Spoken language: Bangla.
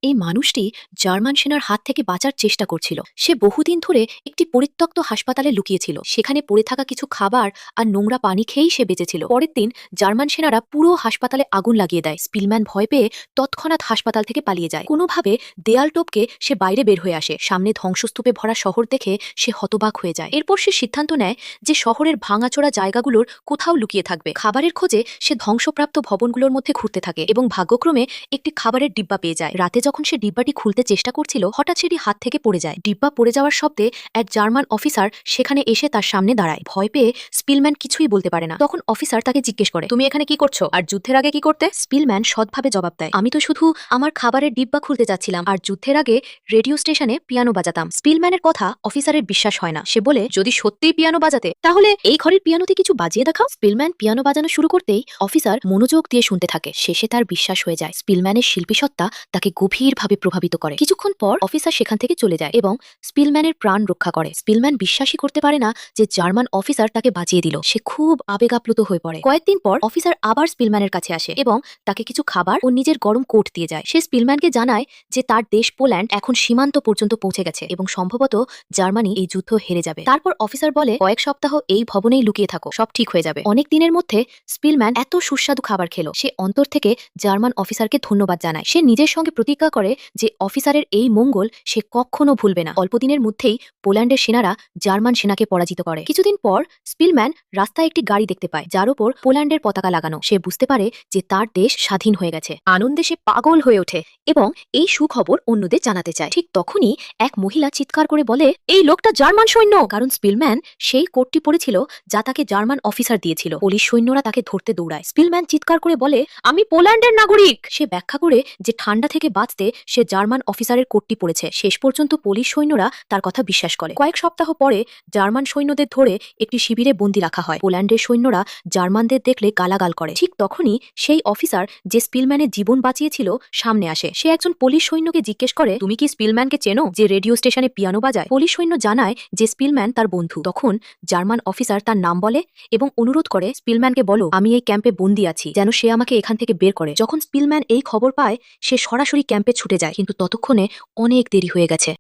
এই মানুষটি জার্মান সেনার হাত থেকে বাঁচার চেষ্টা করছিল। সে বহুদিন ধরে একটি পরিত্যক্ত হাসপাতালে লুকিয়েছিল। সেখানে পড়ে থাকা কিছু খাবার আর নোংরা পানি খেয়েই সে বেঁচেছিল। পরের দিন জার্মান সেনারা পুরো হাসপাতালে আগুন লাগিয়ে দেয়। স্পিলম্যান ভয় পেয়ে তৎক্ষণাৎ হাসপাতাল থেকে পালিয়ে যায়। কোনোভাবে দেয়াল টপকে সে বাইরে বের হয়ে আসে। সামনে ধ্বংসস্তূপে ভরা শহর দেখে সে হতবাক হয়ে যায়। এরপর সে সিদ্ধান্ত নেয় যে শহরের ভাঙাচোরা জায়গাগুলোর কোথাও লুকিয়ে থাকবে। খাবারের খোঁজে সে ধ্বংসপ্রাপ্ত ভবনগুলোর মধ্যে ঘুরতে থাকে এবং ভাগ্যক্রমে একটি খাবারের ডিব্বা পেয়ে যায়। রাতে যখন সে ডিব্বাটি খুলতে চেষ্টা করছিল, হঠাৎ সেটি হাত থেকে পড়ে যায়। ডিব্বা পড়ে যাওয়ার শব্দে এক জার্মান অফিসার সেখানে এসে তার সামনে দাঁড়ায়। ভয় পেয়ে স্পিলম্যান কিছুই বলতে পারে না। তখন অফিসার তাকে জিজ্ঞেস করে, তুমি এখানে কি করছো আর যুদ্ধের আগে কি করতে? স্পিলম্যান সৎভাবে জবাব দেয়, আমি তো শুধু আমার খাবারের ডিব্বা খুলতে যাচ্ছিলাম আর যুদ্ধের আগে রেডিও স্টেশনে পিয়ানো বাজাতাম। স্পিলম্যানের কথা অফিসারের বিশ্বাস হয় না। সে বলে, যদি সত্যিই পিয়ানো বাজাতে তাহলে এই ঘরের পিয়ানোতে কিছু বাজিয়ে দেখাও। স্পিলম্যান পিয়ানো বাজানো শুরু করতেই অফিসার মনোযোগ দিয়ে শুনতে থাকে। শেষে তার বিশ্বাস হয়ে যায়। স্পিলম্যানের শিল্পীসত্তা তাকে গভীরভাবে প্রভাবিত করে। কিছুক্ষণ পর অফিসার সেখান থেকে চলে যায় এবং স্পিলম্যানের প্রাণ রক্ষা করে। স্পিলম্যান বিশ্বাসই করতে পারে না যে জার্মান অফিসার তাকে বাঁচিয়ে দিল। সে খুব আবেগাপ্লুত হয়ে পড়ে। কয়েকদিন পর অফিসার আবার স্পিলম্যানের কাছে আসে এবং তাকে কিছু খাবার ও নিজের গরম কোট দিয়ে যায়। সে স্পিলম্যানকে জানায় যে তার দেশ পোল্যান্ড এখন সীমান্ত পর্যন্ত পৌঁছে গেছে এবং সম্ভবত জার্মানি এই যুদ্ধ হেরে যাবে। তারপর অফিসার বলে, কয়েক সপ্তাহ এই ভবনেই লুকিয়ে থাকো, সব ঠিক হয়ে যাবে। অনেক দিনের মধ্যে স্পিলম্যান এত সুস্বাদু খাবার খেলো, সে অন্তর থেকে জার্মান অফিসারকে ধন্যবাদ জানায়। সে নিজের সঙ্গে প্রতিজ্ঞা করে যে অফিসারের এই মঙ্গল সে কখনো ভুলবে না। অল্পদিনের মধ্যেই পোল্যান্ডের সেনারা জার্মান সেনাকে পরাজিত করে। কিছুদিন পর স্পিলম্যান রাস্তায় একটি গাড়ি দেখতে পায় যার উপর পোল্যান্ডের পতাকা লাগানো। সে বুঝতে পারে যে তার দেশ স্বাধীন হয়ে গেছে। আনন্দে সে পাগল হয়ে ওঠে এবং এই সুখবর অন্যদের জানাতে চায়। ঠিক তখনই এক মহিলা চিৎকার করে বলে, এই লোকটা জার্মান সৈন্য। কারণ স্পিলম্যান সেই কোটটি পরেছিল যা তাকে জার্মান অফিসার দিয়েছিল। পুলিশ সৈন্যরা তাকে ধরতে দৌড়ায়। স্পিলম্যান চিৎকার করে বলে, আমি পোল্যান্ডের নাগরিক। সে ব্যাখ্যা করে যে ঠান্ডা থেকে বাঁচতে সে জার্মান অফিসারের কোটটি পরেছে। শেষ পর্যন্ত পুলিশ সৈন্যরা তার কথা বিশ্বাস করে। কয়েক সপ্তাহ পরে জার্মান সৈন্যদের ধরে একটি শিবিরে বন্দী রাখা হয়। পোল্যান্ডের সৈন্যরা জার্মানদের দেখলে গালাগাল করে। ঠিক তখনই সেই অফিসার যে স্পিলম্যানের জীবন বাঁচিয়েছিল সামনে আসে। সে একজন পুলিশ সৈন্যকে জিজ্ঞেস করে, তুমি কি স্পিলম্যানকে চেনো যে রেডিও স্টেশনে পিয়ানো বাজায়? পুলিশ সৈন্য জানায় যে স্পিলম্যান তার বন্ধু। তখন জার্মান অফিসার তার নাম বলে এবং অনুরোধ করে, স্পিলম্যানকে বলো আমি এই ক্যাম্পে বন্দী আছি, যেন সে আমাকে এখান থেকে বের করে। যখন স্পিলম্যান এই খবর পায় সে সরাসরি ক্যাম্পে ছুটে যায়, কিন্তু ততক্ষণে অনেক দেরি হয়ে গেছে।